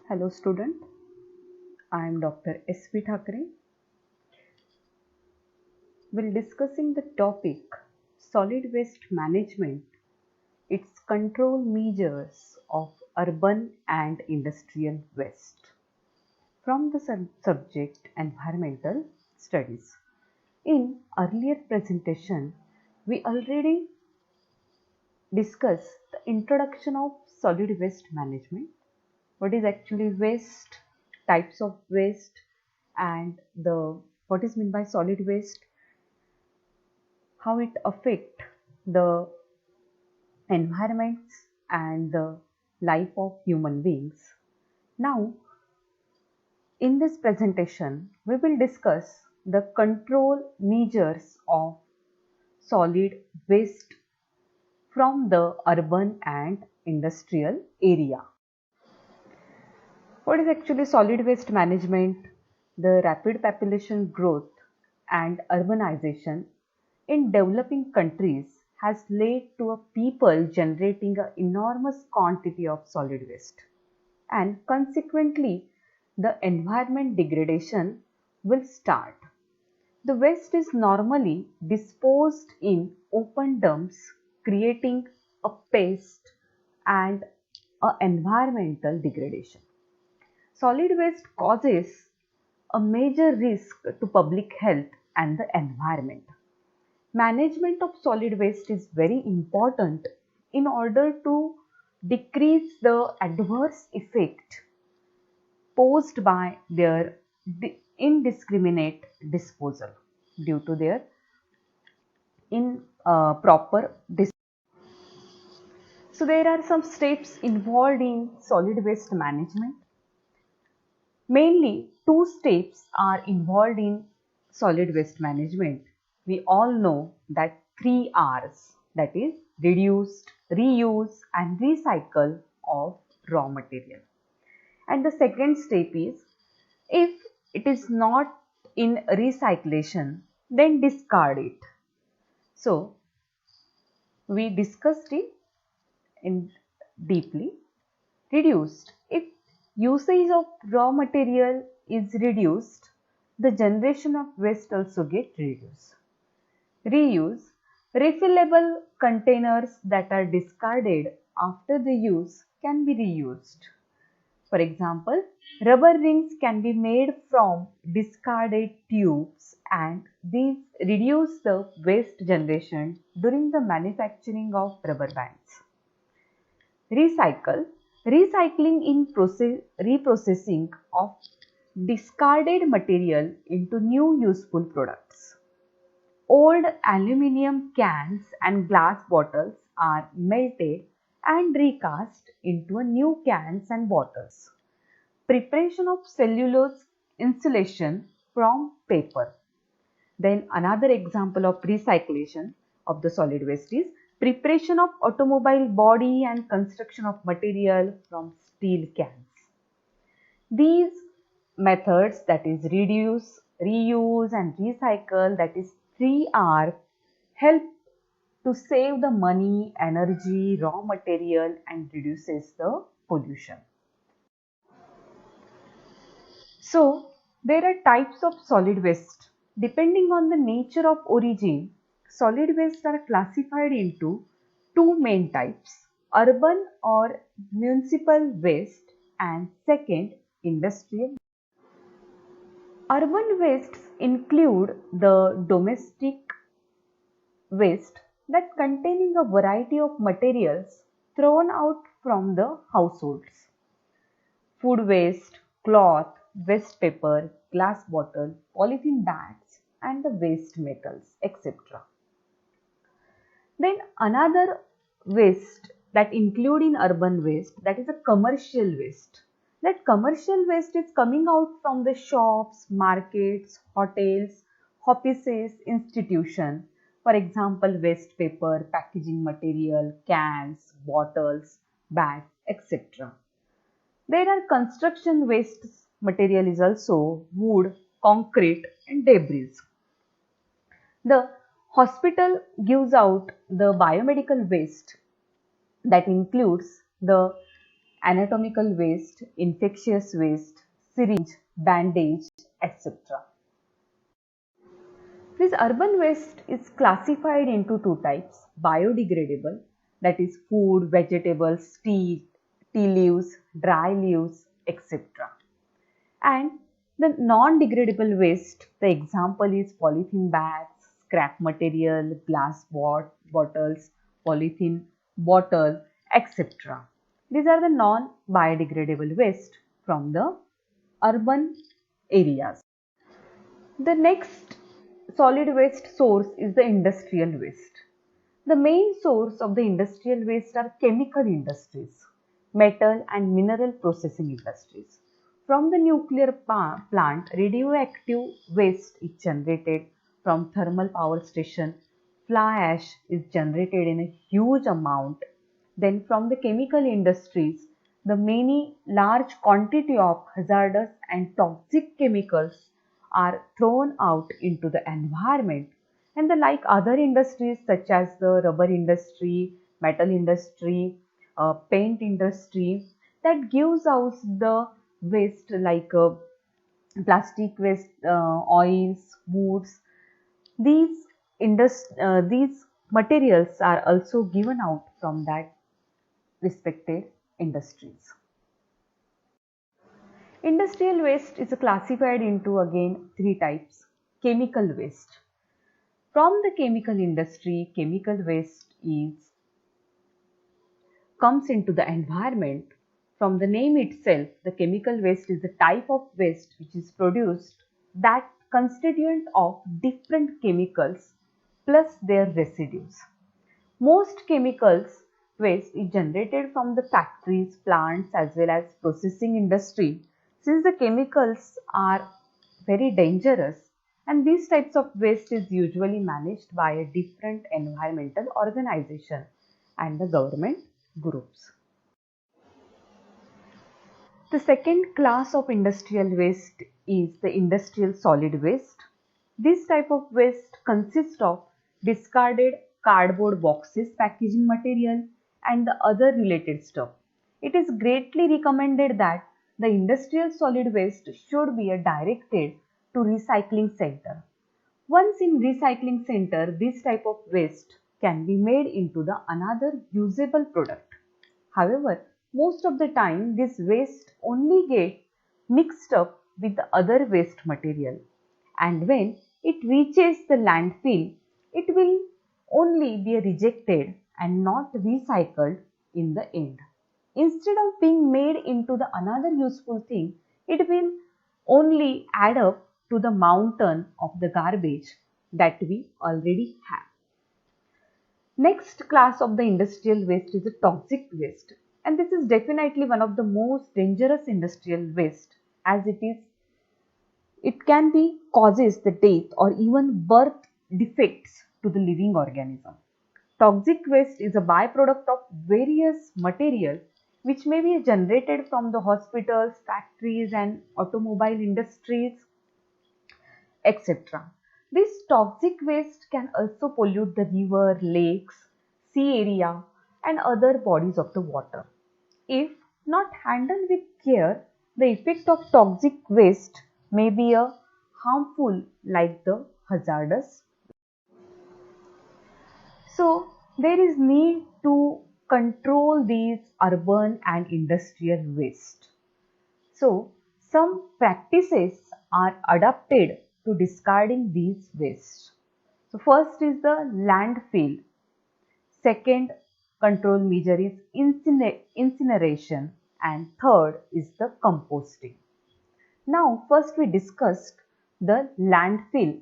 Hello student, I am Dr. S.V. Thakre. We'll discussing the topic solid waste management, its control measures of urban and industrial waste from the subject environmental studies. In earlier presentation, we already discussed the introduction of solid waste management, what is actually waste, types of waste, and the what is meant by solid waste, how it affect the environments and the life of human beings. Now, in this presentation, we will discuss the control measures of solid waste from the urban and industrial area. What is actually solid waste management? The rapid population growth and urbanization in developing countries has led to a people generating an enormous quantity of solid waste, and consequently the environment degradation will start. The waste is normally disposed in open dumps, creating a pest and a environmental degradation. Solid waste causes a major risk to public health and the environment. Management of solid waste is very important in order to decrease the adverse effect posed by their indiscriminate disposal due to their improper disposal. So there are some steps involved in solid waste management. Mainly, two steps are involved in solid waste management. We all know that three R's, that is, reduce, reuse, and recycle of raw material. And the second step is, if it is not in recyclation, then discard it. So, we discussed it in deeply. Reduced. If usage of raw material is reduced, the generation of waste also get reduced. Reuse. Refillable containers that are discarded after the use can be reused. For example, rubber rings can be made from discarded tubes, and these reduce the waste generation during the manufacturing of rubber bands. Recycle. Recycling in reprocessing of discarded material into new useful products. Old aluminium cans and glass bottles are melted and recast into a new cans and bottles. Preparation of cellulose insulation from paper. Then another example of recyclation of the solid waste is preparation of automobile body and construction of material from steel cans. These methods, that is reduce, reuse and recycle, that is 3R, help to save the money, energy, raw material and reduces the pollution. So, there are types of solid waste. Depending on the nature of origin, solid waste are classified into two main types: urban or municipal waste, and second, industrial. Urban wastes include the domestic waste that containing a variety of materials thrown out from the households. Food waste, cloth, waste paper, glass bottle, polythene bags, and the waste metals, etc. Then another waste that include in urban waste, that is a commercial waste. That commercial waste is coming out from the shops, markets, hotels, offices, institution. For example, waste paper, packaging material, cans, bottles, bags, etc. There are construction waste material is also wood, concrete and debris. The hospital gives out the biomedical waste that includes the anatomical waste, infectious waste, syringe, bandage, etc. This urban waste is classified into two types: biodegradable, that is food, vegetables, tea leaves, dry leaves, etc. And the non-degradable waste, the example is polythene bags, scrap material, glass bottles, polythene bottle, etc. These are the non-biodegradable waste from the urban areas. The next solid waste source is the industrial waste. The main source of the industrial waste are chemical industries, metal and mineral processing industries. From the nuclear plant, radioactive waste is generated. From thermal power station, fly ash is generated in a huge amount. Then from the chemical industries, the many large quantity of hazardous and toxic chemicals are thrown out into the environment, and the like other industries such as the rubber industry, metal industry, paint industry, that gives out the waste like plastic waste, oils, woods. These materials are also given out from that respected industries. Industrial waste is classified into again three types. Chemical waste. From the chemical industry, chemical waste comes into the environment. From the name itself, the chemical waste is the type of waste which is produced that constituent of different chemicals plus their residues. Most chemicals waste is generated from the factories, plants as well as processing industry, since the chemicals are very dangerous, and these types of waste is usually managed by a different environmental organization and the government groups. The second class of industrial waste is the industrial solid waste. This type of waste consists of discarded cardboard boxes, packaging material, and the other related stuff. It is greatly recommended that the industrial solid waste should be directed to recycling center. Once in recycling center, this type of waste can be made into the another usable product. However, most of the time this waste only get mixed up with the other waste material, and when it reaches the landfill, it will only be rejected and not recycled in the end. Instead of being made into the another useful thing, it will only add up to the mountain of the garbage that we already have. Next class of the industrial waste is the toxic waste, and this is definitely one of the most dangerous industrial waste, as it can be causes the death or even birth defects to the living organism. Toxic waste is a byproduct of various material which may be generated from the hospitals, factories and automobile industries, etc. This toxic waste can also pollute the river, lakes, sea area and other bodies of the water. If not handled with care, the effect of toxic waste may be a harmful like the hazardous. So there is need to control these urban and industrial waste. So some practices are adopted to discarding these waste. So first is the landfill. Second control measure is incineration, and third is the composting. Now first we discussed the landfill.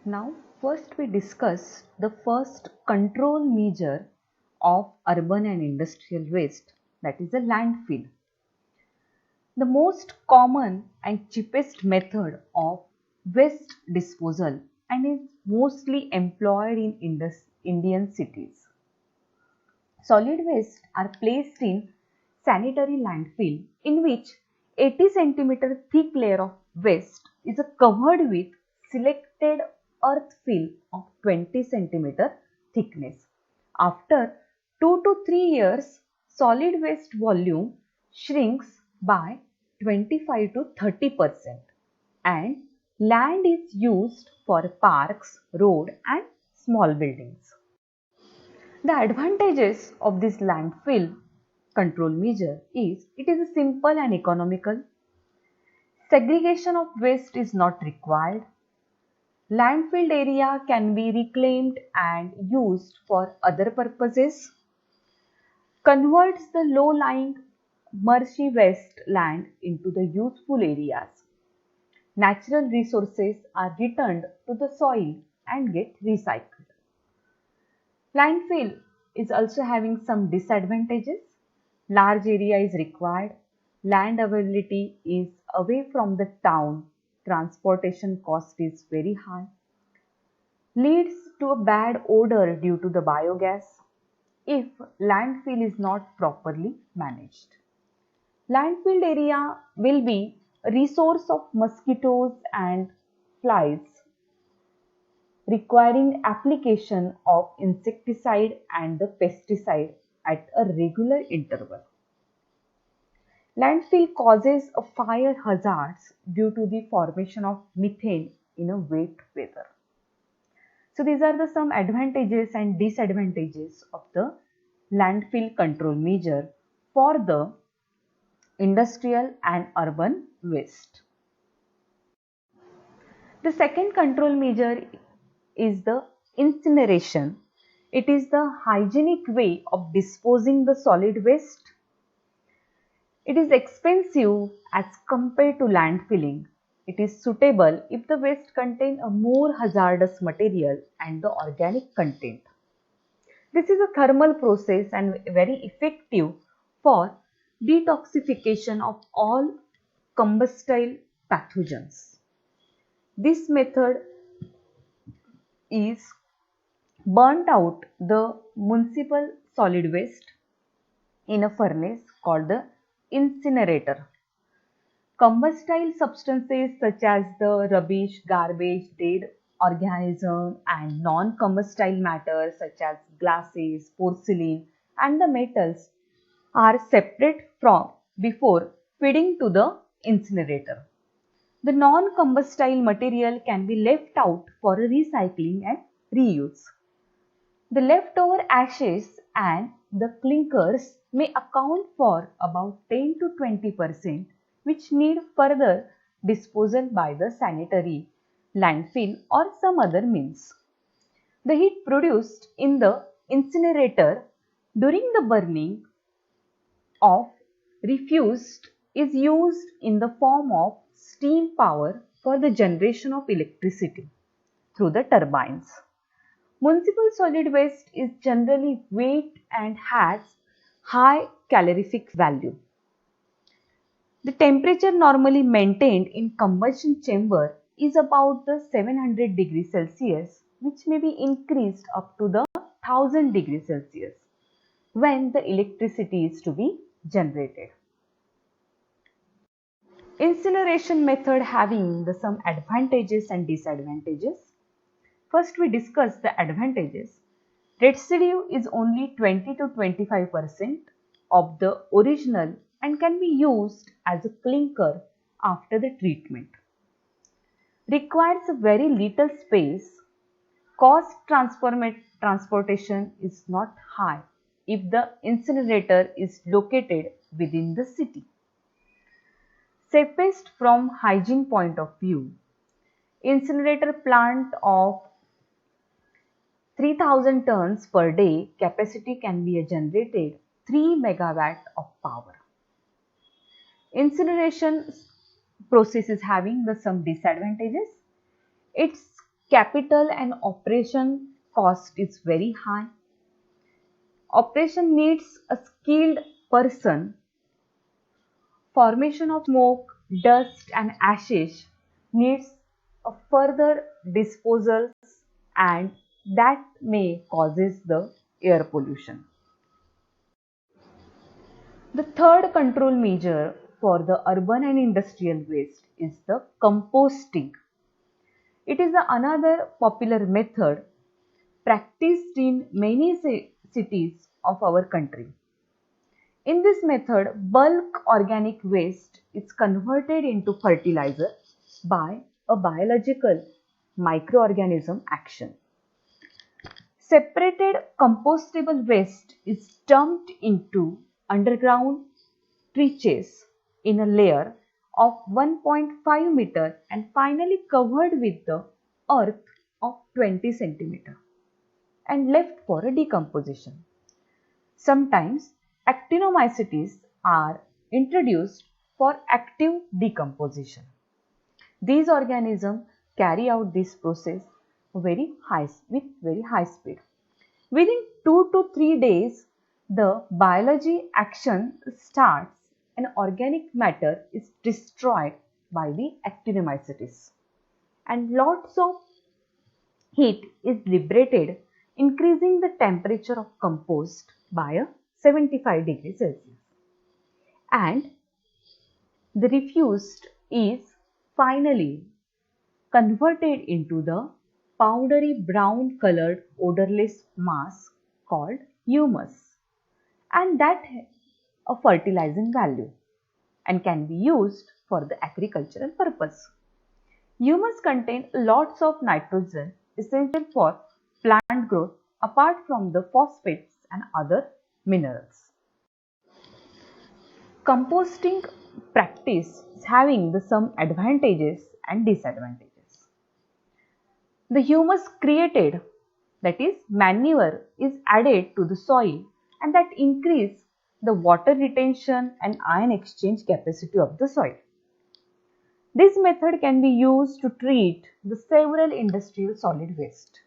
Now first we discuss the first control measure of urban and industrial waste, that is the landfill. The most common and cheapest method of waste disposal and is mostly employed in Indian cities. Solid waste are placed in sanitary landfill in which 80 cm thick layer of waste is covered with selected earth fill of 20 cm thickness. After 2 to 3 years, solid waste volume shrinks by 25 to 30% and land is used for parks, road and small buildings. The advantages of this landfill control measure is it is simple and economical. Segregation of waste is not required. Landfill area can be reclaimed and used for other purposes. Converts the low-lying marshy wasteland into the useful areas. Natural resources are returned to the soil and get recycled. Landfill is also having some disadvantages. Large area is required. Land availability is away from the town. Transportation cost is very high. Leads to a bad odor due to the biogas if landfill is not properly managed. Landfill area will be a resource of mosquitoes and flies, requiring application of insecticide and the pesticide at a regular interval. Landfill causes a fire hazards due to the formation of methane in a wet weather. So these are the some advantages and disadvantages of the landfill control measure for the industrial and urban waste. The second control measure is the incineration. It is the hygienic way of disposing the solid waste. It is expensive as compared to landfilling. It is suitable if the waste contain a more hazardous material and the organic content. This is a thermal process and very effective for detoxification of all combustible pathogens. This method is burnt out the municipal solid waste in a furnace called the incinerator. Combustible substances such as the rubbish, garbage, dead organism and non-combustible matter such as glasses, porcelain and the metals are separate from before feeding to the incinerator. The non-combustible material can be left out for recycling and reuse. The leftover ashes and the clinkers may account for about 10 to 20% which need further disposal by the sanitary, landfill or some other means. The heat produced in the incinerator during the burning of refuse is used in the form of steam power for the generation of electricity through the turbines. Municipal solid waste is generally wet and has high calorific value. The temperature normally maintained in combustion chamber is about the 700 degrees Celsius, which may be increased up to the 1000 degrees Celsius when the electricity is to be generated. Incineration method having the some advantages and disadvantages. First we discuss the advantages. Residue is only 20 to 25% of the original and can be used as a clinker after the treatment. Requires a very little space. Cost transportation is not high if the incinerator is located within the city. Safest from hygiene point of view. Incinerator plant of 3000 tons per day capacity can be generated 3 megawatt of power. Incineration process is having the some disadvantages. Its capital and operation cost is very high. Operation needs a skilled person. Formation of smoke, dust and ashes needs a further disposal and that may causes the air pollution. The third control measure for the urban and industrial waste is the composting. It is another popular method practiced in many cities of our country. In this method, bulk organic waste is converted into fertilizer by a biological microorganism action. Separated compostable waste is dumped into underground trenches in a layer of 1.5 meter and finally covered with the earth of 20 centimeter and left for a decomposition. Sometimes actinomycetes are introduced for active decomposition. These organisms carry out this process with very high speed. Within 2 to 3 days, the biology action starts and organic matter is destroyed by the actinomycetes. And lots of heat is liberated, increasing the temperature of compost by a 75 degrees Celsius. And the refuse is finally converted into the powdery brown colored odorless mass called humus, and that has a fertilizing value and can be used for the agricultural purpose. Humus contains lots of nitrogen essential for plant growth apart from the phosphates and other minerals. Composting practice is having some advantages and disadvantages. The humus created, that is manure, is added to the soil and that increase the water retention and ion exchange capacity of the soil. This method can be used to treat the several industrial solid waste.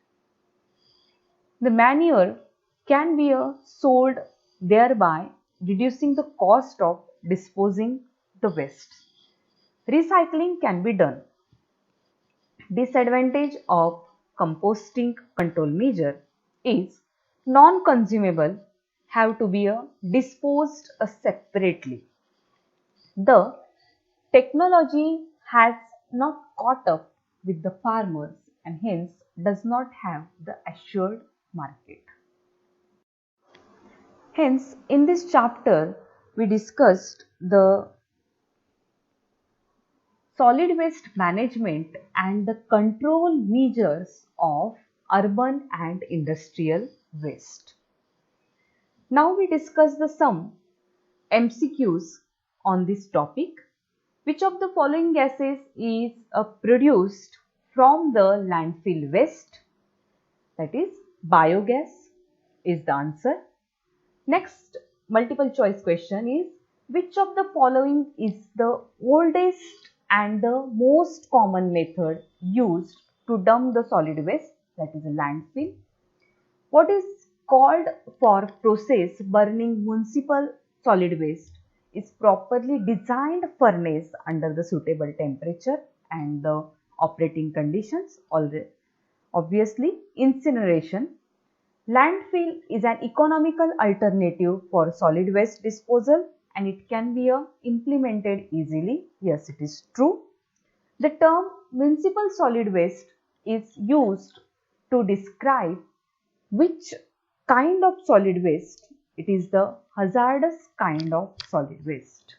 The manure can be sold, thereby reducing the cost of disposing the waste. Recycling can be done. Disadvantage of composting control measure is non-consumable have to be disposed separately. The technology has not caught up with the farmers and hence does not have the assured market. Hence, in this chapter, we discussed the solid waste management and the control measures of urban and industrial waste. Now we discuss some MCQs on this topic. Which of the following gases is produced from the landfill waste? That is biogas is the answer. Next multiple choice question is, which of the following is the oldest and the most common method used to dump the solid waste? That is a landfill. What is called for process burning municipal solid waste is properly designed furnace under the suitable temperature and the operating conditions. Obviously, incineration. Landfill is an economical alternative for solid waste disposal and it can be implemented easily. Yes, it is true. The term municipal solid waste is used to describe which kind of solid waste. It is the hazardous kind of solid waste.